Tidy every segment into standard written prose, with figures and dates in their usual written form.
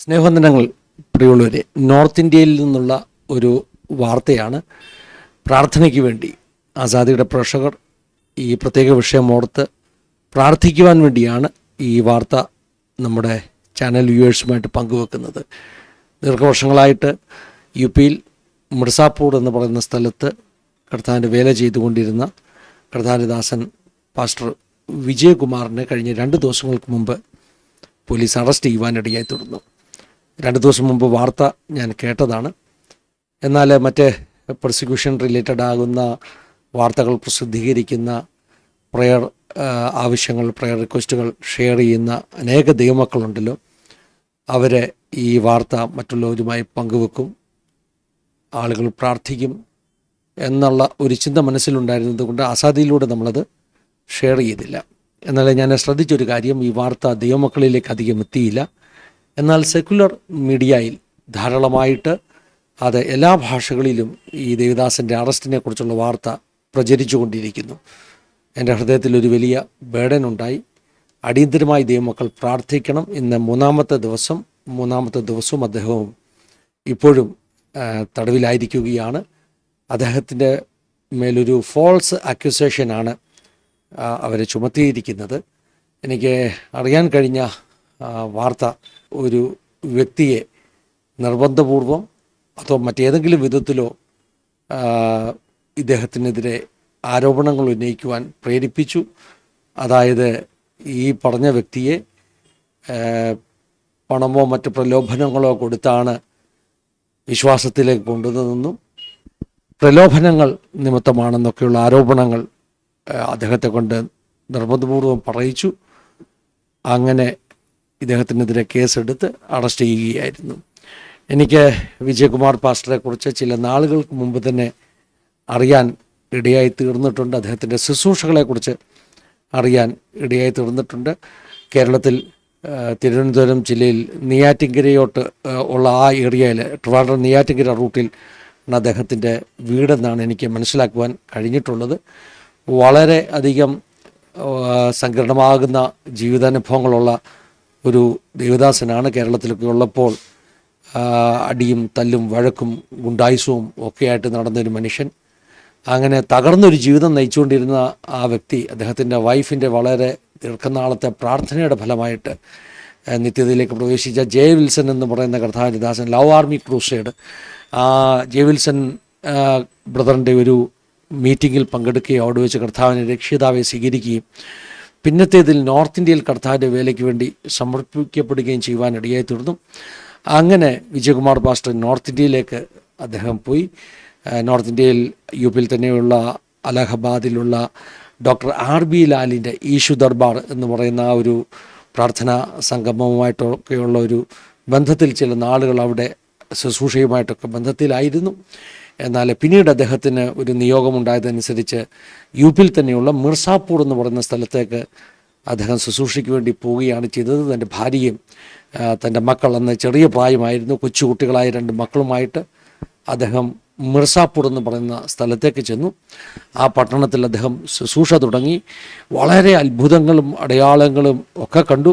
സ്നേഹവന്ദനങ്ങൾ പ്രിയമുള്ളവരെ, നോർത്ത് ഇന്ത്യയിൽ നിന്നുള്ള ഒരു വാർത്തയാണ്. പ്രാർത്ഥനയ്ക്ക് വേണ്ടി ആസാദിയുടെ പ്രേക്ഷകർ ഈ പ്രത്യേക വിഷയം ഓർത്ത് പ്രാർത്ഥിക്കുവാൻ വേണ്ടിയാണ് ഈ വാർത്ത നമ്മുടെ ചാനൽ വ്യൂവേഴ്സുമായിട്ട് പങ്കുവെക്കുന്നത്. ദീർഘവർഷങ്ങളായിട്ട് യു പിയിൽ മിർസാപൂർ എന്ന് പറയുന്ന സ്ഥലത്ത് കർത്താവിൻ്റെ വേല ചെയ്തുകൊണ്ടിരുന്ന കർത്താവിൻ്റെ ദാസൻ പാസ്റ്റർ വിജയകുമാറിനെ കഴിഞ്ഞ 2 ദിവസങ്ങൾക്ക് മുമ്പ് പോലീസ് അറസ്റ്റ് ചെയ്യുവാനിടയായി തുടർന്നു. 2 ദിവസം മുമ്പ് വാർത്ത ഞാൻ കേട്ടതാണ്. എന്നാൽ മറ്റ് പ്രോസിക്യൂഷൻ റിലേറ്റഡ് ആകുന്ന വാർത്തകൾ പ്രസിദ്ധീകരിക്കുന്ന പ്രയർ ആവശ്യങ്ങൾ, പ്രയർ റിക്വസ്റ്റുകൾ ഷെയർ ചെയ്യുന്ന അനേക ദൈവമക്കളുണ്ടല്ലോ, അവരെ ഈ വാർത്ത മറ്റുള്ളവരുമായി പങ്കുവെക്കും, ആളുകൾ പ്രാർത്ഥിക്കും എന്നുള്ള ഒരു ചിന്ത മനസ്സിലുണ്ടായിരുന്നത് കൊണ്ട് ആസാദിയിലൂടെ നമ്മളത് ഷെയർ ചെയ്തില്ല. എന്നാൽ ഞാൻ ശ്രദ്ധിച്ചൊരു കാര്യം, ഈ വാർത്ത ദൈവമക്കളിലേക്ക് അധികം എത്തിയില്ല. എന്നാൽ സെക്കുലർ മീഡിയയിൽ ധാരാളമായിട്ട് അത് എല്ലാ ഭാഷകളിലും ഈ ദേവദാസൻ്റെ അറസ്റ്റിനെ കുറിച്ചുള്ള വാർത്ത പ്രചരിച്ചു കൊണ്ടിരിക്കുന്നു. എൻ്റെ ഹൃദയത്തിലൊരു വലിയ ബേഡൻ ഉണ്ടായി. അടിയന്തരമായി ദൈവമക്കൾ പ്രാർത്ഥിക്കണം. ഇന്ന് മൂന്നാമത്തെ ദിവസവും അദ്ദേഹവും ഇപ്പോഴും തടവിലായിരിക്കുകയാണ്. അദ്ദേഹത്തിൻ്റെ മേലൊരു ഫോൾസ് അക്യൂസേഷനാണ് അവരെ ചുമത്തിയിരിക്കുന്നത്. എനിക്ക് അറിയാൻ കഴിഞ്ഞ വാർത്ത, ഒരു വ്യക്തിയെ നിർബന്ധപൂർവം അതോ മറ്റേതെങ്കിലും വിധത്തിലോ ഇദ്ദേഹത്തിനെതിരെ ആരോപണങ്ങൾ ഉന്നയിക്കുവാൻ പ്രേരിപ്പിച്ചു. അതായത് ഈ പറഞ്ഞ വ്യക്തിയെ പണമോ മറ്റ് പ്രലോഭനങ്ങളോ കൊടുത്താണ് വിശ്വാസത്തിലേക്ക് കൊണ്ടുവന്നതെന്നും പ്രലോഭനങ്ങൾ നിമിത്തമാണെന്നൊക്കെയുള്ള ആരോപണങ്ങൾ അദ്ദേഹത്തെ കൊണ്ട് നിർബന്ധപൂർവം പറയിച്ചു. അങ്ങനെ ഇദ്ദേഹത്തിനെതിരെ കേസെടുത്ത് അറസ്റ്റ് ചെയ്യുകയായിരുന്നു. എനിക്ക് വിജയകുമാർ പാസ്റ്ററെക്കുറിച്ച് ചില നാളുകൾക്ക് മുമ്പ് തന്നെ അറിയാൻ ഇടയായി തീർന്നിട്ടുണ്ട്. അദ്ദേഹത്തിൻ്റെ ശുശ്രൂഷകളെക്കുറിച്ച് അറിയാൻ ഇടയായി തീർന്നിട്ടുണ്ട്. കേരളത്തിൽ തിരുവനന്തപുരം ജില്ലയിൽ നെയ്യാറ്റിൻകരയോട്ട് ഉള്ള ആ ഏരിയയിൽ, ട്രിവാൻഡ്രം നെയ്യാറ്റിൻകര റൂട്ടിൽ അദ്ദേഹത്തിൻ്റെ വീടെന്നാണ് എനിക്ക് മനസ്സിലാക്കുവാൻ കഴിഞ്ഞിട്ടുള്ളത്. വളരെ അധികം സങ്കീർണമാകുന്ന ജീവിതാനുഭവങ്ങളുള്ള ഒരു ദേവദാസനാണ്. കേരളത്തിലൊക്കെ ഉള്ളപ്പോൾ അടിയും തല്ലും വഴക്കും ഗുണ്ടായുസവും ഒക്കെയായിട്ട് നടന്നൊരു മനുഷ്യൻ. അങ്ങനെ തകർന്നൊരു ജീവിതം നയിച്ചുകൊണ്ടിരുന്ന ആ വ്യക്തി, അദ്ദേഹത്തിൻ്റെ വൈഫിൻ്റെ വളരെ ദീർഘനാളത്തെ പ്രാർത്ഥനയുടെ ഫലമായിട്ട് നിത്യതയിലേക്ക് പ്രവേശിച്ച ജെ വിൽസൺ എന്ന് പറയുന്ന കർത്താവിൻ്റെ ദാസൻ, ലവ് ആർമി ക്രൂസൈഡ്, ആ ജെ വിൽസൺ ബ്രദറിൻ്റെ ഒരു മീറ്റിങ്ങിൽ പങ്കെടുക്കുകയും അവിടെ വെച്ച് കർത്താവിനെ രക്ഷിതാവെ സ്വീകരിക്കുകയും പിന്നത്തേതിൽ നോർത്ത് ഇന്ത്യയിൽ കർത്താവിൻ്റെ വേലയ്ക്ക് വേണ്ടി സമർപ്പിക്കപ്പെടുകയും ചെയ്യുവാനിടയായി തീർന്നു. അങ്ങനെ വിജയകുമാർ പാസ്റ്റർ നോർത്ത് ഇന്ത്യയിലേക്ക് അദ്ദേഹം പോയി. നോർത്ത് ഇന്ത്യയിൽ യു പിയിൽ തന്നെയുള്ള അലഹബാദിലുള്ള ഡോക്ടർ RB ലാലിൻ്റെ ഈശു ദർബാർ എന്ന് പറയുന്ന ആ ഒരു പ്രാർത്ഥനാ സംഗമവുമായിട്ടൊക്കെയുള്ള ഒരു ബന്ധത്തിൽ ചില നാളുകൾ അവിടെ ശുശ്രൂഷയുമായിട്ടൊക്കെ ബന്ധത്തിലായിരുന്നു. എന്നാൽ പിന്നീട് അദ്ദേഹത്തിന് ഒരു നിയോഗമുണ്ടായതനുസരിച്ച് യു പിയിൽ തന്നെയുള്ള മിർസാപൂർ എന്ന് പറയുന്ന സ്ഥലത്തേക്ക് അദ്ദേഹം ശുശ്രൂഷയ്ക്ക് വേണ്ടി പോവുകയാണ് ചെയ്തത്. തൻ്റെ ഭാര്യയും തൻ്റെ മക്കൾ, അന്ന് ചെറിയ പ്രായമായിരുന്നു, കൊച്ചുകുട്ടികളായ 2 മക്കളുമായിട്ട് അദ്ദേഹം മിർസാപൂർ എന്ന് പറയുന്ന സ്ഥലത്തേക്ക് ചെന്നു. ആ പട്ടണത്തിൽ അദ്ദേഹം ശുശ്രൂഷ തുടങ്ങി. വളരെ അത്ഭുതങ്ങളും അടയാളങ്ങളും ഒക്കെ കണ്ടു.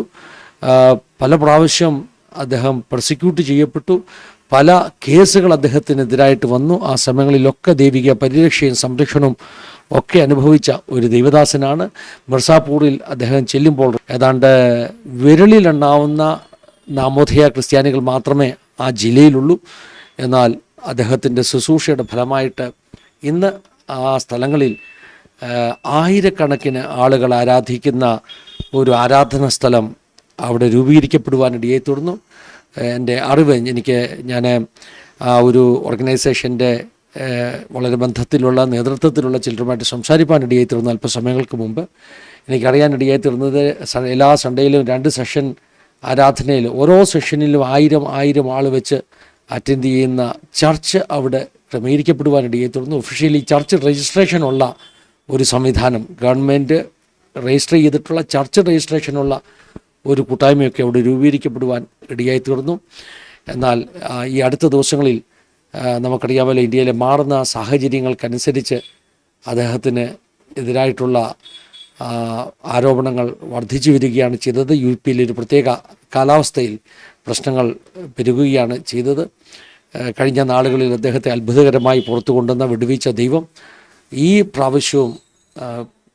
പല പ്രാവശ്യം അദ്ദേഹം പ്രോസിക്യൂട്ട് ചെയ്യപ്പെട്ടു. പല കേസുകൾ അദ്ദേഹത്തിനെതിരായിട്ട് വന്നു. ആ സമയങ്ങളിലൊക്കെ ദൈവിക പരിരക്ഷയും സംരക്ഷണവും ഒക്കെ അനുഭവിച്ച ഒരു ദൈവദാസനാണ്. മിർസാപൂറിൽ അദ്ദേഹം ചെല്ലുമ്പോൾ ഏതാണ്ട് വിരലിലെണ്ണാവുന്ന നാമോദയ ക്രിസ്ത്യാനികൾ മാത്രമേ ആ ജില്ലയിലുള്ളൂ. എന്നാൽ അദ്ദേഹത്തിൻ്റെ ശുശ്രൂഷയുടെ ഫലമായിട്ട് ഇന്ന് ആ സ്ഥലങ്ങളിൽ ആയിരക്കണക്കിന് ആളുകൾ ആരാധിക്കുന്ന ഒരു ആരാധന സ്ഥലം അവിടെ രൂപീകരിക്കപ്പെടുവാനിടയായി തീർന്നു. എൻ്റെ അറിവ്, ഞാൻ ആ ഒരു ഓർഗനൈസേഷൻ്റെ വളരെ ബന്ധത്തിലുള്ള നേതൃത്വത്തിലുള്ള ചിലരുമായിട്ട് സംസാരിക്കാനിടയായി തീർന്നു അല്പസമയങ്ങൾക്ക് മുമ്പ്. എനിക്കറിയാനിടയായി തീർന്നത് എല്ലാ സൺഡേയിലും 2 സെഷൻ ആരാധനയിൽ, ഓരോ സെഷനിലും 1000 ആൾ വെച്ച് അറ്റൻഡ് ചെയ്യുന്ന ചർച്ച് അവിടെ ക്രമീകരിക്കപ്പെടുവാനിടയായി തീർന്നു. ഒഫീഷ്യലി ചർച്ച് രജിസ്ട്രേഷനുള്ള ഒരു സംവിധാനം, ഗവൺമെൻറ് രജിസ്റ്റർ ചെയ്തിട്ടുള്ള ചർച്ച് രജിസ്ട്രേഷനുള്ള ഒരു കൂട്ടായ്മയൊക്കെ അവിടെ രൂപീകരിക്കപ്പെടുവാൻ ഇടയായി തീർന്നു. എന്നാൽ ഈ അടുത്ത ദിവസങ്ങളിൽ നമുക്കറിയാമല്ലോ, ഇന്ത്യയിലെ മാറുന്ന സാഹചര്യങ്ങൾക്കനുസരിച്ച് അദ്ദേഹത്തിന് എതിരായിട്ടുള്ള ആരോപണങ്ങൾ വർദ്ധിച്ചു വരികയാണ് ചെയ്തത്. യു പിയിലെ ഒരു പ്രത്യേക കാലാവസ്ഥയിൽ പ്രശ്നങ്ങൾ പെരുകുകയാണ് ചെയ്തത്. കഴിഞ്ഞ നാളുകളിൽ അദ്ദേഹത്തെ അത്ഭുതകരമായി പുറത്തു കൊണ്ടുവന്ന വിടുവിച്ച ദൈവം ഈ പ്രാവശ്യവും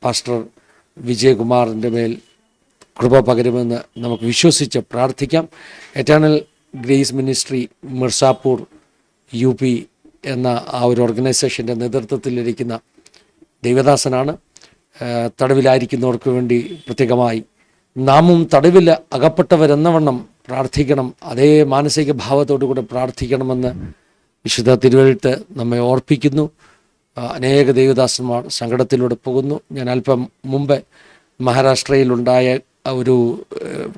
പാസ്റ്റർ വിജയകുമാറിൻ്റെ മേൽ കൃപ പകരുമെന്ന് നമുക്ക് വിശ്വസിച്ച് പ്രാർത്ഥിക്കാം. Eternal grace ministry Mirzapur UP എന്ന ആ ഒരു ഓർഗനൈസേഷൻ്റെ നേതൃത്വത്തിലിരിക്കുന്ന ദൈവദാസനാണ്. തടവിലായിരിക്കുന്നവർക്ക് വേണ്ടി പ്രത്യേകമായി നാമും തടവിൽ അകപ്പെട്ടവരെന്നവണ്ണം പ്രാർത്ഥിക്കണം, അതേ മാനസിക ഭാവത്തോടു കൂടെ പ്രാർത്ഥിക്കണമെന്ന് വിശുദ്ധ തിരുവെഴുത്ത് നമ്മെ ഓർപ്പിക്കുന്നു. അനേക ദൈവദാസന്മാർ സങ്കടത്തിലൂടെ പോകുന്നു. ഞാൻ അല്പം മുമ്പ് മഹാരാഷ്ട്രയിലുണ്ടായ ഒരു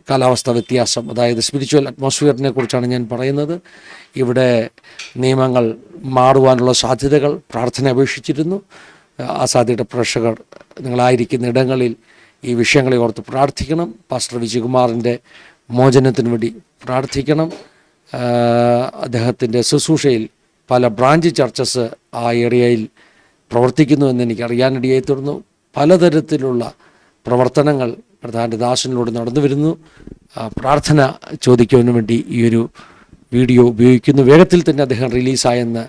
കാലാവസ്ഥ വ്യത്യാസം, അതായത് സ്പിരിച്വൽ അറ്റ്മോസ്ഫിയറിനെ കുറിച്ചാണ് ഞാൻ പറയുന്നത്. ഇവിടെ നിയമങ്ങൾ മാറുവാനുള്ള സാധ്യതകൾ പ്രാർത്ഥന അപേക്ഷിച്ചിരുന്നു. ആ സാധ്യതയുടെ പ്രേക്ഷകർ നിങ്ങളായിരിക്കുന്ന ഇടങ്ങളിൽ ഈ വിഷയങ്ങളെ ഓർത്ത് പ്രാർത്ഥിക്കണം. പാസ്റ്റർ വിജയകുമാറിൻ്റെ മോചനത്തിന് വേണ്ടി പ്രാർത്ഥിക്കണം. അദ്ദേഹത്തിൻ്റെ ശുശ്രൂഷയിൽ പല ബ്രാഞ്ച് ചർച്ചസ് ആ ഏരിയയിൽ പ്രവർത്തിക്കുന്നുവെന്ന് എനിക്ക് അറിയാനിടയായി തീർന്നു. പലതരത്തിലുള്ള പ്രവർത്തനങ്ങൾ പ്രധാന ദാസനിലൂടെ നടന്നു വരുന്നു. പ്രാർത്ഥന ചോദിക്കുവാൻ വേണ്ടി ഈ ഒരു വീഡിയോ ഉപയോഗിക്കുന്നു. വേഗത്തിൽ തന്നെ അദ്ദേഹം റിലീസായെന്ന്,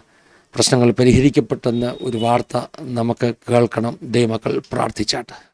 പ്രശ്നങ്ങൾ പരിഹരിക്കപ്പെട്ടെന്ന് ഒരു വാർത്ത നമുക്ക് കേൾക്കണം. ദൈവമക്കൾ പ്രാർത്ഥിച്ചാട്ട്.